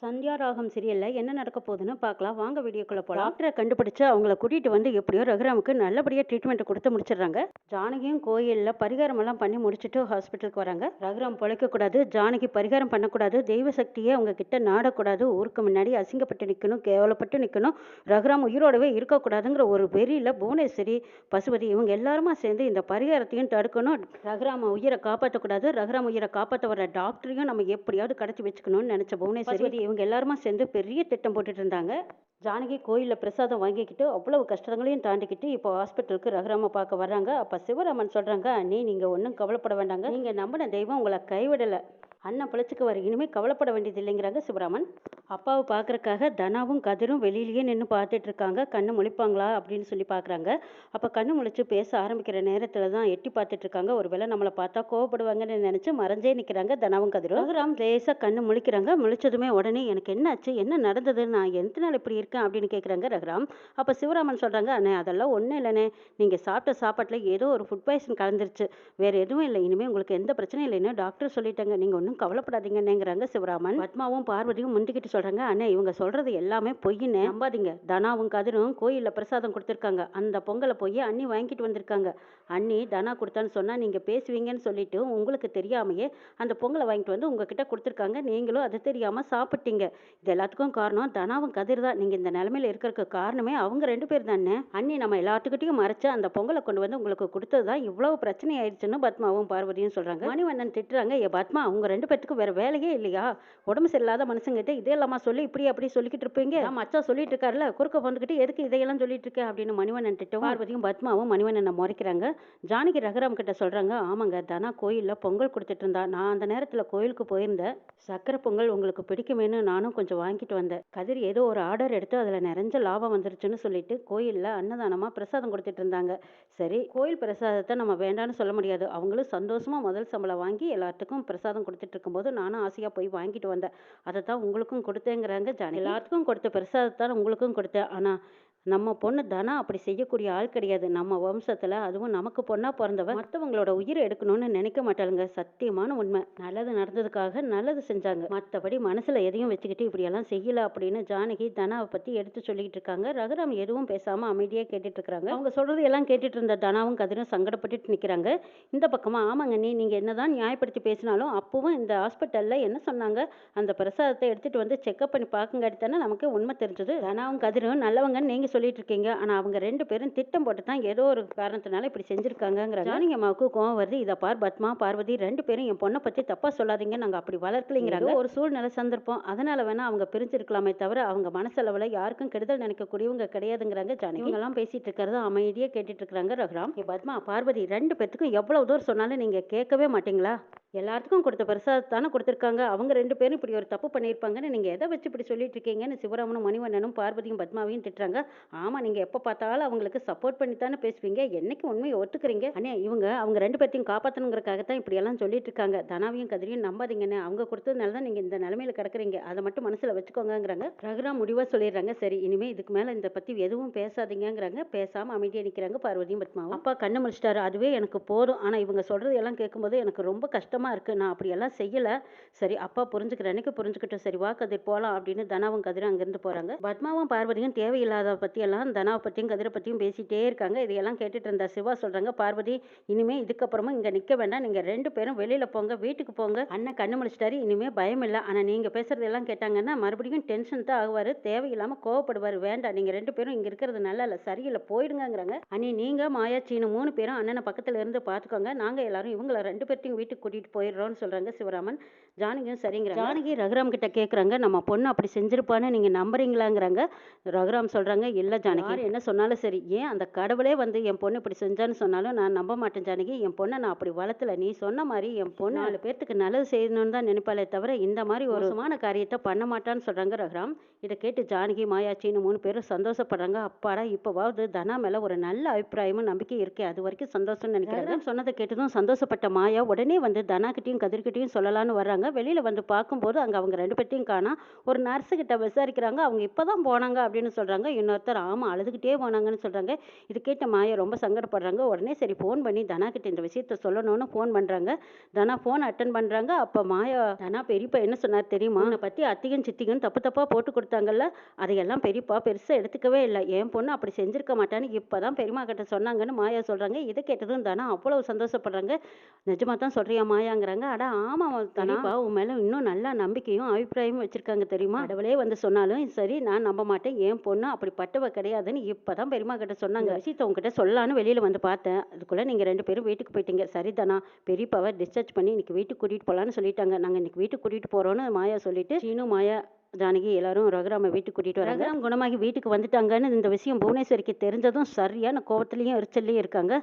சந்தியா ராகம் சீரியல்ல என்ன நடக்க போகுதுன்னு பார்க்கலாம். வாங்க வீடியோக்குள்ள போலாம். டாக்டரை கண்டுபிடிச்சு அவங்கள கூட்டிட்டு வந்து எப்படியோ ரகுராமுக்கு நல்லபடியா ட்ரீட்மெண்ட் கொடுத்து முடிச்சிடுறாங்க. ஜானகியும் கோயில்ல பரிகாரம் எல்லாம் பண்ணி முடிச்சுட்டு ஹாஸ்பிட்டலுக்கு வராங்க. ரகுராம் பொழைக்க கூடாது, ஜானகி பரிகாரம் பண்ணக்கூடாது, தெய்வ சக்தியே அவங்க கிட்ட நாடக்கூடாது, ஊருக்கு முன்னாடி அசிங்கப்பட்டு நிக்கணும், கேவலப்பட்டு நிக்கணும், ரகுராம் உயிரோடவே இருக்கக்கூடாதுங்கிற ஒரு வெறியில புவனேஸ்வரி, பசுபதி இவங்க எல்லாருமா சேர்ந்து இந்த பரிகாரத்தையும் தடுக்கணும். ரகுராம உயிரை காப்பாற்றக்கூடாது, ரகுராம் உயிரை காப்பாற்ற வர டாக்டரையும் நம்ம எப்படியாவது கடத்தி வச்சுக்கணும்னு நினைச்ச புவனேஸ்வரி இவங்க எல்லாருமா சேர்ந்து பெரிய திட்டம் போட்டுட்டு இருந்தாங்க. ஜானகி கோயிலில் பிரசாதம் வாங்கிக்கிட்டு அவ்வளவு கஷ்டங்களையும் தாண்டிக்கிட்டு இப்போ ஹாஸ்பிட்டலுக்கு ரகுராம பார்க்க வர்றாங்க. அப்போ சிவராமன் சொல்கிறாங்க, அண்ணே நீங்கள் ஒன்றும் கவலைப்பட வேண்டாங்க, நீங்கள் நம்பின தெய்வம் உங்களை கைவிடலை, அண்ணன் பிழைச்சிக்கு வர, இனிமேல் கவலைப்பட வேண்டியது இல்லைங்கிறாங்க சிவராமன். அப்பாவை பார்க்குறக்காக தனாவும் கதிரும் வெளியிலேயே நின்று பார்த்துட்டு இருக்காங்க. கண்ணு முழிப்பாங்களா அப்படின்னு சொல்லி பார்க்குறாங்க. அப்போ கண்ணு முழிச்சு பேச ஆரம்பிக்கிற நேரத்தில் தான் எட்டி பார்த்துட்டு இருக்காங்க. ஒருவேளை நம்மளை பார்த்தா கோவப்படுவாங்கன்னு நினச்சி மறைஞ்சே நிற்கிறாங்க தனாவும் கதிரும். ரகுராம் லேசாக கண்ணு முழிக்கிறாங்க. முழிச்சதுமே உடனே எனக்கு என்ன ஆச்சு, என்ன நடந்தது, நான் எந்த நாள் இப்படி இருக்கேன் அப்படின்னு கேட்குறாங்க ரகுராம். அப்போ சிவராமன் சொல்கிறாங்க, அண்ணே அதெல்லாம் ஒன்றும் இல்லைண்ணே, நீங்கள் சாப்பிட்ட சாப்பாட்டில் ஏதோ ஒரு ஃபுட் பாய்சன் கலந்துருச்சு, வேறு எதுவும் இல்லை, இனிமேல் உங்களுக்கு எந்த பிரச்சனையும் இல்லைன்னு டாக்டர் சொல்லிட்டாங்க, நீங்கள் ஒன்றும் கவலைப்படாதீங்கன்னுங்கிறாங்க சிவராமன். பத்மாவும் பார்வதியும் முந்திக்கிட்டு சொல்கிறாங்க, அண்ணே இவங்க சொல்கிறது எல்லாமே பொய்ன்னு நம்பாதீங்க, தனாவும் கதிரும் கோயிலில் பிரசாதம் கொடுத்துருக்காங்க, அந்த பொங்கலை போய் அண்ணி வாங்கிட்டு வந்திருக்காங்க, அண்ணி தனா கொடுத்தான்னு சொன்னால் நீங்கள் பேசுவீங்கன்னு சொல்லிட்டு உங்களுக்கு தெரியாமையே அந்த பொங்கலை வாங்கிட்டு வந்து உங்ககிட்ட கொடுத்துருக்காங்க, நீங்களும் அது தெரியாமல் சாப்பிட்டீங்க, இது எல்லாத்துக்கும் காரணம் தனாவும் கதிர் தான், நீங்கள் இந்த நிலமையில இருக்கிறதுக்கு காரணமே அவங்க ரெண்டு பேர் தானே, அண்ணி நம்ம எல்லாத்துக்கிட்டையும் மறைச்சு அந்த பொங்கலை கொண்டு வந்து உங்களுக்கு கொடுத்தது தான் இவ்வளவு பிரச்சனை ஆயிடுச்சுன்னு பத்மாவும் பார்வதியும் சொல்கிறாங்க. மணிவண்ணன் திட்டுறாங்க, ஏ பத்மா உங்க ரெண்டு பேத்துக்கு வேற வேலையே இல்லையா, உடம்பு சரியில்லாத மனுஷங்கிட்ட இதே இல்லாமல் சொல்லி இப்படி அப்படி சொல்லிக்கிட்டு இருப்பீங்க, மச்சா சொல்லிட்டு இருக்காருல குறுக்க வந்துக்கிட்டு எதுக்கு இதையெல்லாம் சொல்லிட்டு இருக்க அப்படின்னு மணிவண்ணன் திட்டம். பார்வதியும் பத்மாவும் மணிவண்ணனை முறைக்கிறாங்க. ஜானகி ரகுராம் கிட்ட சொல்றாங்க, ஆமாங்க தனா கோயிலில் பொங்கல் கொடுத்துட்டு இருந்தா, நான் அந்த நேரத்தில் கோயிலுக்கு போயிருந்தேன், சக்கரை பொங்கல் உங்களுக்கு பிடிக்குமேனு நானும் கொஞ்சம் வாங்கிட்டு வந்தேன், கதிர் ஏதோ ஒரு ஆர்டர் எடுத்து அதில் நிறைஞ்ச லாபம் வந்துருச்சுன்னு சொல்லிட்டு கோயிலில் அன்னதானமாக பிரசாதம் கொடுத்துட்டு இருந்தாங்க, சரி கோயில் பிரசாதத்தை நம்ம வேண்டான்னு சொல்ல முடியாது, அவங்களும் சந்தோஷமாக முதல் சம்பளம் வாங்கி எல்லாத்துக்கும் பிரசாதம் கொடுத்துட்டு இருக்கும்போது நானும் ஆசையாக போய் வாங்கிட்டு வந்தேன், அதை தான் உங்களுக்கும் கொடுத்தேங்கிறாங்க ஜானகி. எல்லாத்துக்கும் கொடுத்த பிரசாதத்தான் உங்களுக்கும் கொடுத்தேன், ஆனால் நம்ம பொண்ணு தனா அப்படி செய்யக்கூடிய ஆள் கிடையாது, நம்ம வம்சத்தில் அதுவும் நமக்கு பொண்ணா பிறந்தவ மற்றவங்களோட உயிரை எடுக்கணும்னு நினைக்க மாட்டாளுங்க, சத்தியமான உண்மை, நல்லது நடந்ததுக்காக நல்லது செஞ்சாங்க, மற்றபடி மனசில் எதையும் வச்சுக்கிட்டு இப்படியெல்லாம் செய்யல அப்படின்னு ஜானகி தனாவை பற்றி எடுத்து சொல்லிக்கிட்டு இருக்காங்க. ரகுராம் எதுவும் பேசாமல் அமைதியாக கேட்டுட்டு இருக்காங்க. அவங்க சொல்கிறது எல்லாம் கேட்டுட்டு இருந்த தனாவும் கதிரும் சங்கடப்பட்டுட்டு நிற்கிறாங்க. இந்த பக்கமாக ஆமாங்க நீங்கள் என்னதான் நியாயப்படுத்தி பேசினாலும் அப்பவும் இந்த ஹாஸ்பிட்டலில் என்ன சொன்னாங்க, அந்த பிரசாதத்தை எடுத்துகிட்டு வந்து செக்அப் பண்ணி பார்க்குங்காட்டி தானே நமக்கு உண்மை தெரிஞ்சது, தனாவும் கதிரும் நல்லவங்கன்னு நீங்கள் சொல்லிட்டு இருக்கீங்க, ஆனா அவங்க ரெண்டு பேரும் திட்டம் போட்டு தான் ஏதோ ஒரு காரணத்தினால இப்படி செஞ்சிருக்காங்கிறாங்க. ஜானகி அம்மாவுக்கு கோவம் வருது. இதை பார் பத்மா பார்வதி ரெண்டு பேரும் என் பொண்ணை பத்தி தப்பா சொல்லாதீங்க, நாங்க அப்படி வளர்க்கலைங்கிறாங்க, ஒரு சூழ்நிலை சந்தர்ப்பம், அதனால வேணா அவங்க பிரிஞ்சிருக்கலாமே தவிர அவங்க மனசளவுல யாருக்கும் கெடுதல் நினைக்கக்கூடியவங்க கிடையாதுங்கிறாங்க ஜானகி. இவங்க எல்லாம் பேசிட்டு இருக்கிறது அமைதியா கேட்டுட்டு இருக்காங்க ரகுராம். பத்மா பார்வதி ரெண்டு பேத்துக்கும் எவ்வளவு தூரம் சொன்னாலும் நீங்க கேட்கவே மாட்டீங்களா, எல்லாத்துக்கும் கொடுத்த பிரசாதத்தானே கொடுத்துருக்காங்க, அவங்க ரெண்டு பேரும் இப்படி ஒரு தப்பு பண்ணியிருப்பாங்கன்னு நீங்கள் எதை வச்சு இப்படி சொல்லிட்டு இருக்கீங்கன்னு சிவராமனும் மணிவண்ணனும் பார்வதியும் பத்மாவையும் திட்டுறாங்க. ஆமாம் நீங்கள் எப்போ பார்த்தாலும் அவங்களுக்கு சப்போர்ட் பண்ணி தானே பேசுவீங்க, என்னைக்கு உண்மையை ஒத்துக்கிறீங்க, அண்ணே இவங்க அவங்க ரெண்டு பேர்த்தையும் காப்பாற்றணுங்கிறக்காகத்தான் இப்படியெல்லாம் சொல்லிட்டு இருக்காங்க, தனாவையும் கதிரையும் நம்பாதீங்கன்னு, அவங்க கொடுத்ததுனால தான் நீங்கள் இந்த நிலைமையில கிடக்குறீங்க, அதை மட்டும் மனசில் வச்சுக்கோங்கிறாங்க. ரகுராம் முடிவாக சொல்லிடுறாங்க, சரி இனிமேல் இதுக்கு மேலே இந்த பற்றி எதுவும் பேசாதீங்கிறாங்க. பேசாமல் அமைதியாக நிற்கிறாங்க பார்வதியும் பத்மாவும். அப்பா கண்ணு முடிச்சிட்டாரு, அதுவே எனக்கு போதும், ஆனால் இவங்க சொல்கிறது எல்லாம் கேட்கும்போது எனக்கு ரொம்ப கஷ்டமாக இருக்குது, நான் அப்படியெல்லாம் செய்யலை, சரி அப்பா புரிஞ்சுக்கிற அன்னைக்கு புரிஞ்சுக்கிட்டோம், சரி வா கதிர் போகலாம் அப்படின்னு தனாவும் கதிரும் அங்கேருந்து போகிறாங்க. பத்மாவும் பார்வதியும் தேவையில்லாத பற்றியெல்லாம் தனாவை பற்றியும் கதிரை பற்றியும் பேசிகிட்டே இருக்காங்க. இதையெல்லாம் கேட்டுட்டு இருந்தா சிவா சொல்கிறாங்க, பார்வதி இனிமேல் இதுக்கப்புறமும் இங்கே நிற்க வேண்டாம், நீங்கள் ரெண்டு பேரும் வெளியில் போங்க, வீட்டுக்கு போங்க, அண்ணன் கண்ணு முடிச்சிட்டாரு, இனிமேல் பயம் இல்லை, ஆனால் நீங்கள் பேசுகிறதெல்லாம் கேட்டாங்கன்னா மறுபடியும் டென்ஷன் தான் ஆகுவார், தேவையில்லாமல் கோவப்படுவார், வேண்டாம் நீங்கள் ரெண்டு பேரும் இங்கே இருக்கிறது நல்லா இல்லை, சரியில்லை போயிடுங்கிறாங்க. அண்ணி நீங்கள் மாயா சீனு மூணு பேரும் அண்ணனை பக்கத்தில் இருந்து பார்த்துக்கோங்க, நாங்கள் எல்லாரும் இவங்களை ரெண்டு பேர்த்தையும் வீட்டுக்கு கூட்டிகிட்டு போயிடுறோம்னு சொல்கிறாங்க சிவராமன். ஜானகியும் சரிங்கிறாங்க. ஜானகி ரகுராம் கிட்ட கேட்குறாங்க, நம்ம பொண்ணு அப்படி செஞ்சிருப்பான்னு நீங்கள் நம்புறீங்களாங்கிறாங்க. ரகுராம் சொல்கிறாங்க, இல்லை ஜானகி என்ன சொன்னாலும் சரி, ஏன் அந்த கடவுளே வந்து என் பொண்ணு இப்படி செஞ்சான்னு சொன்னாலும் நான் நம்ப மாட்டேன் ஜானகி, என் பொண்ணை நான் அப்படி வளர்த்தல, நீ சொன்ன மாதிரி என் பொண்ணு 4 பேர்த்துக்கு நல்லது செய்யணும்னு தான் நினைப்பாளே தவிர இந்த மாதிரி ஒரு சுமான காரியத்தை பண்ண மாட்டான்னு சொல்கிறாங்க ரகுராம். இதை கேட்டு ஜானகி மாயாச்சின்னு 3 பேரும் சந்தோஷப்படுறாங்க. அப்பாடா இப்போவாவது தனா மேலே ஒரு நல்ல அபிப்பிராயமும் நம்பிக்கை இருக்கு, அது வரைக்கும் சந்தோஷம்னு நினைக்கிறாங்க. சொன்னதை கேட்டதும் சந்தோஷப்பட்ட மாயா உடனே வந்து தனா கிட்டையும் கதிர்கிட்டையும் சொல்லலான்னு வர்றாங்க. வெளியில் வந்து பார்க்கும்போது அங்கே அவங்க 2 பேர்த்தையும் காணோம். ஒரு நர்ஸுக்கிட்ட விசாரிக்கிறாங்க. அவங்க இப்போ தான் போனாங்க அப்படின்னு சொல்கிறாங்க. இன்னொருத்தர் ஆமாம் அழுதுகிட்டே போனாங்கன்னு சொல்கிறாங்க. இது கேட்ட மாயா ரொம்ப சங்கடப்படுறாங்க. உடனே சரி ஃபோன் பண்ணி தனா கிட்ட இந்த விஷயத்த சொல்லணும்னு ஃபோன் பண்ணுறாங்க. தனா ஃபோன் அட்டன் பண்ணுறாங்க. அப்போ மாயா தனா பெரியப்பா என்ன சொன்னார் தெரியுமா? உன்னை பற்றி அத்தியும் சித்தியும் தப்பு தப்பாக போட்டு கொடுத்தாங்கல்ல, அதையெல்லாம் பெரியப்பா பெருசாக எடுத்துக்கவே இல்லை. என் பொண்ணு அப்படி செஞ்சிருக்க மாட்டான்னு இப்போ தான் பெரியம்மா கிட்ட சொன்னாங்கன்னு மாயா சொல்கிறாங்க. இதை கேட்டதும் தனா அவ்வளோ சந்தோஷப்படுறாங்க. நிஜமா தான் சொல்றியா மாயாங்கிறாங்க. அட ஆமாம் தனாப்பா உன் மேலே இன்னும் நல்லா நம்பிக்கையும் அபிப்பிராயமும் வச்சிருக்காங்க தெரியுமா? கடவுளே வந்து சொன்னாலும் சரி நான் நம்ப மாட்டேன். என் பொண்ணு அப்படிப்பட்டவ கிடையாதுன்னு இப்போ தான் பெரியம்மா கிட்ட சொன்னாங்க. விஷயத்தை உங்ககிட்ட சொல்லலான்னு வெளியில் வந்து பார்த்தேன். அதுக்குள்ளே நீங்கள் 2 பேரும் வீட்டுக்கு போயிட்டீங்க. சரிதானா பெரியப்பாவை டிஸ்சார்ஜ் பண்ணி இன்னைக்கு வீட்டுக்கு கூட்டிகிட்டு போகலான்னு சொல்லிட்டாங்க. நாங்கள் இன்னைக்கு வீட்டுக்கு கூட்டிகிட்டு போகிறோன்னு மாயா சொல்லிட்டு சீனு மாயா ஜானகி எல்லாரும் ரகுராமை வீட்டுக்கு கூட்டிகிட்டு வராங்க. ரகுராம் குணமாகி வீட்டுக்கு வந்துட்டாங்கன்னு இந்த விஷயம் புவனேஸ்வரிக்கு தெரிஞ்சதும் சரியான கோவத்துலேயும் எரிச்சல்லையும் இருக்காங்க.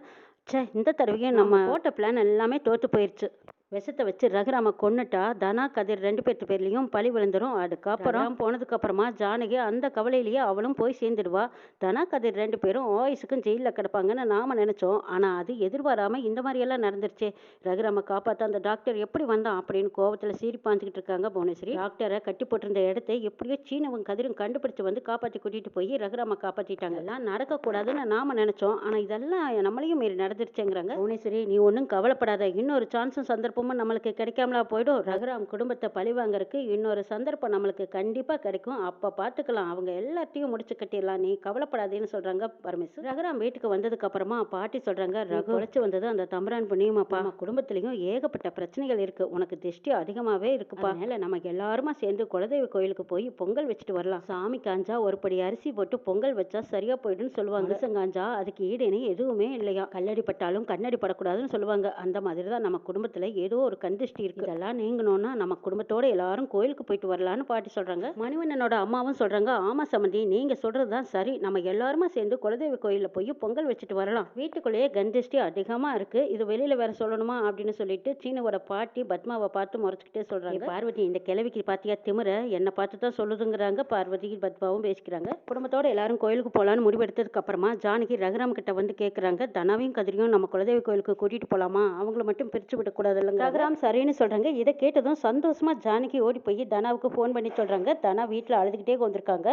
ச்சே இந்த தடவையும் நம்ம போட்ட பிளான் எல்லாமே தோற்று போயிடுச்சு. விஷத்தை வச்சு ரகுராம கொன்னுட்டா தனா கதிர் 2 பேர்த்து பேர்லையும் பழி விழுந்துரும். அதுக்கப்புறம் போனதுக்கு அப்புறமா ஜானகி அந்த கவலையிலேயே அவளும் போய் சேர்ந்துடுவா. தனா கதிர் 2 பேரும் ஆயுசுக்கும் ஜெயிலில் கிடப்பாங்கன்னு நாம நினைச்சோம். ஆனா அது எதிர்பாராம இந்த மாதிரி எல்லாம் நடந்துருச்சே. ரகுராம காப்பாற்ற அந்த டாக்டர் எப்படி வந்தான் அப்படின்னு கோவத்துல சீறி பாஞ்சுக்கிட்டு இருக்காங்க புவனேஸ்வரி. டாக்டரை கட்டி போட்டிருந்த இடத்தை எப்படியோ சீனவும் கதிரும் கண்டுபிடிச்சு வந்து காப்பாற்றி கூட்டிட்டு போய் ரகுராம காப்பாற்றிட்டாங்க. எல்லாம் நடக்கக்கூடாதுன்னு நாம நினைச்சோம். ஆனா இதெல்லாம் நம்மளையும் மீறி நடந்துருச்சுங்கிறாங்க. புவனேஸ்வரி நீ ஒன்றும் கவலைப்படாத. இன்னொரு சான்ஸும் சந்தர்ப்பமும் நம்மளுக்கு கிடைக்காமலா போயிடும். ரகுராம் குடும்பத்தை பழி வாங்கறதுக்கு இன்னொரு சந்தர்ப்பம் நம்மளுக்கு கண்டிப்பா கிடைக்கும். அப்ப பாத்துக்கலாம். அவங்க எல்லாத்தையும் முடிச்சு கட்டிடலாம். நீ கவலைப்படாதேன்னு சொல்றாங்க பரமேஸ்வர். ரகுராம் வீட்டுக்கு வந்ததுக்கு அப்புறமா பாட்டி சொல்றாங்க ரகு உழைச்சு வந்தது அந்த தம்பரான் புண்ணியமாப்பா. நம்ம குடும்பத்திலையும் ஏகப்பட்ட பிரச்சனைகள் இருக்கு. உனக்கு திருஷ்டி அதிகமாவே இருக்குப்பா. அதனால நம்ம எல்லாருமா சேர்ந்து குலதெய்வ கோயிலுக்கு போய் பொங்கல் வச்சுட்டு வரலாம். சாமி காஞ்சா ஒரு படி அரிசி போட்டு பொங்கல் வச்சா சரியா போயிடுன்னு சொல்லுவாங்க. மனுஷன் காஞ்சா அதுக்கு ஈடுனே எதுவுமே இல்லையா. கல்லடி பட்டாலும் கண்ணடி படக்கூடாதுன்னு சொல்லுவாங்க. அந்த மாதிரி தான் நம்ம குடும்பத்துல ஏதோ ஒரு கந்திஷ்டி இருக்கு. இதெல்லாம் நீங்கணும்னா நம்ம குடும்பத்தோட எல்லாரும் கோயிலுக்கு போயிட்டு வரலான்னு பாட்டி சொல்றாங்க. மணிவண்ணனோட அம்மாவும் சொல்றாங்க ஆமா சமந்தி நீங்க சொல்றதுதான் சரி. நம்ம எல்லாருமா சேர்ந்து குலதெய்வ கோயில்ல போய் பொங்கல் வச்சுட்டு வரலாம். வீட்டுக்குள்ளேயே கந்திஷ்டி அதிகமா இருக்கு. இது வெளியில வேற சொல்லணுமா அப்படின்னு சொல்லிட்டு சீனுவோட பாட்டி பத்மாவை பார்த்து முறைச்சுக்கிட்டே சொல்றாங்க. பார்வதி இந்த கிழவிக்கு பாத்தியா திமிர என்ன பார்த்து தான் சொல்லுதுங்கிறாங்க. பார்வதி பத்மாவும் பேசிக்கிறாங்க. குடும்பத்தோட எல்லாரும் கோயிலுக்கு போலான்னு முடிவெடுத்ததுக்கு அப்புறமா ஜானகி ரகுராம் கிட்ட வந்து கேக்குறாங்க தனாவையும் கதிரியும் நம்ம குலதெய்வ கோயிலுக்கு கூட்டிட்டு போலாமா? அவங்கள மட்டும் பிரிச்சு விடக்கூடாது இல்லைங்க. ரகுராம் சரின்னு சொல்றாங்க. இதை கேட்டதும் சந்தோஷமா ஜானகி ஓடி போய் தனாவுக்கு ஃபோன் பண்ணி சொல்றாங்க. தனா வீட்டில் அழுதுகிட்டே வந்திருக்காங்க.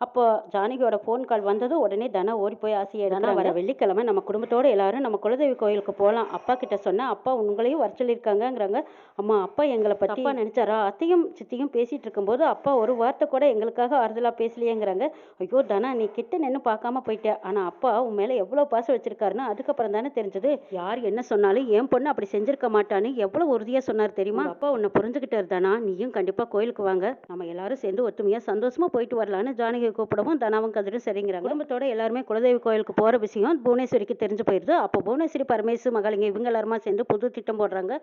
அப்போ ஜானகியோட ஃபோன் கால் வந்ததும் உடனே தனா ஓடி போய் ஆசையை எடுக்கிறாங்க. வர வெள்ளிக்கிழமை நம்ம குடும்பத்தோட எல்லாரும் நம்ம குலதெய்வ கோயிலுக்கு போகலாம். அப்பா கிட்ட சொன்னா அப்பா உங்களையும் வர சொல்லியிருக்காங்கங்கிறாங்க. அம்மா அப்பா எங்களை பத்தி அப்பா நினைச்சாரா? அத்தையும் சித்தியும் பேசிட்டு இருக்கும்போது அப்பா ஒரு வார்த்தை கூட எங்களுக்காக ஆறுதலா பேசலையேங்கிறாங்க. ஐயோ தனா நீ கிட்ட நின்று பார்க்காம போயிட்ட. ஆனா அப்பா உன் மேல எவ்வளவு பாசம் வச்சிருக்காருன்னு அதுக்கப்புறம் தானே தெரிஞ்சது. யார் என்ன சொன்னாலும் என் பொண்ணு அப்படி செஞ்சிருக்க மாட்டான்னு எவ்வளவு உறுதியா சொன்னார் தெரியுமா? அப்பா உன்னை புரிஞ்சுக்கிட்டாரு தனா. நீயும் கண்டிப்பா கோயிலுக்கு வாங்க. நம்ம எல்லாரும் சேர்ந்து ஒத்துமையா சந்தோஷமா போயிட்டு வரலான்னு ஜானகி கூப்பிடவும் தனாவும் கதிரும் சரிங்கிறாங்க. குடும்பத்தோட எல்லாருமே குலதெய்வ கோயிலுக்கு போற விஷயம் புவனேஸ்வரிக்கு தெரிஞ்சு போயிருது. அப்போ புவனேஸ்வரி பரமேசு மகளிங்க இவங்க எல்லாருமா சேர்ந்து புது திட்டம் போடுறாங்க.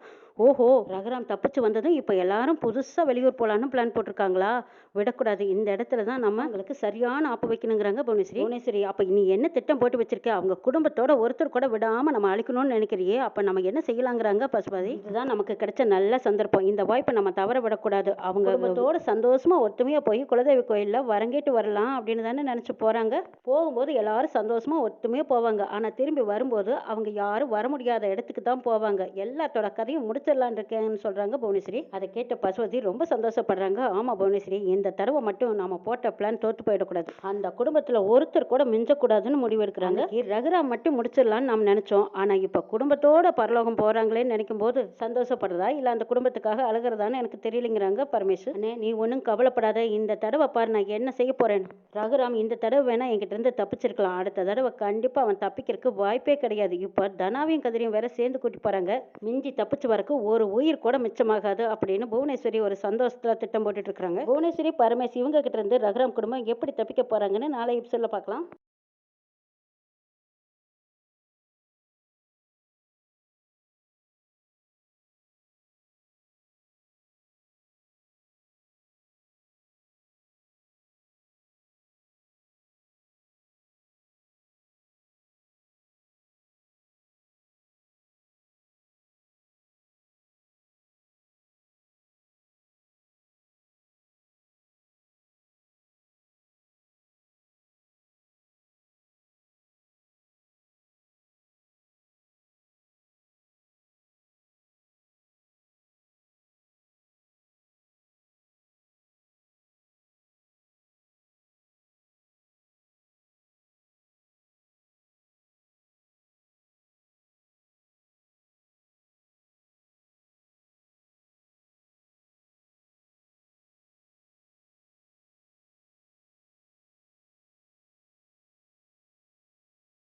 ஓஹோ ரகுராம் தப்பிச்சு வந்ததும் இப்ப எல்லாரும் புதுசா வெளியூர் போலான்னு பிளான் போட்டிருக்காங்களா? விடக்கூடாது. இந்த இடத்துல தான் நம்ம உங்களுக்கு சரியான ஆப்பு வைக்கணுங்கிறாங்க புவனேஸ்வரி. புவனேஸ்வரி அப்ப நீ என்ன திட்டம் போட்டு வச்சிருக்க? அவங்க குடும்பத்தோட ஒருத்தர் கூட விடாம நம்ம அழிக்கணும்னு நினைக்கிறியே. அப்ப நம்ம என்ன செய்யலாங்கிறாங்க பசுபதி. இதுதான் நமக்கு கிடைச்ச நல்ல சந்தர்ப்பம். இந்த வாய்ப்பை நம்ம தவற விடக்கூடாது. அவங்க குடும்பத்தோட சந்தோஷமா ஒத்துமையா போய் குலதெய்வ கோயில்ல வரங்கேட்டு வரலாம் அப்படின்னு தானே நினைச்சு போறாங்க. போகும்போது எல்லாரும் சந்தோஷமா ஒத்துமையா போவாங்க. ஆனா திரும்பி வரும்போது அவங்க யாரும் வர முடியாத இடத்துக்கு தான் போவாங்க. எல்லாத்தோட கதையும் முடிச்சிடலான் இருக்கேன்னு சொல்றாங்க புவனேஸ்வரி. அதை கேட்ட பசுபதி ரொம்ப சந்தோஷப்படுறாங்க. ஆமா புவனேஸ்வரி இந்த தடவை மட்டும் நாம போட்ட பிளான் தோத்து போயிடக்கூடாது. அந்த குடும்பத்துல ஒருத்தர் கூட மிஞ்சக்கூடாதுன்னு முடிவெடுக்கிறாங்க. ரகுராம் மட்டும் முடிச்சிடலான்னு நாம் நினைச்சோம். ஆனா இப்ப குடும்பத்தோட பரலோகம் போறாங்களேன்னு நினைக்கும் போது சந்தோஷப்படுறதா இல்ல அந்த குடும்பத்துக்காக அழுகிறதான்னு எனக்கு தெரியலங்கிறாங்க பரமேஸ்வர். நீ ஒன்னும் கவலைப்படாத. இந்த தடவை பாரு நான் என்ன செய்ய போறேன். ரகுராம் இந்த தடவை வேணா என்கிட்ட இருந்து தப்பிச்சிருக்கலாம். அடுத்த தடவை கண்டிப்பா அவன் தப்பிக்கிறதுக்கு வாய்ப்பே கிடையாது. இப்ப தனாவையும் கதிரையும் வேற சேர்ந்து கூட்டி போறாங்க. மிஞ்சி தப்பிச்சு வரக்கு ஒரு உயிர் கூட மிச்சமாகாது அப்படின்னு புவனேஸ்வரி ஒரு சந்தோஷத்துல திட்டம் போட்டுட்டு இருக்காங்க. புவனேஸ்வரி பரமேஸ்வரி இவங்க கிட்ட இருந்து ரகுராம் குடும்பம் எப்படி தப்பிக்க போறாங்கன்னு நாளை எபிசோட்ல பார்க்கலாம்.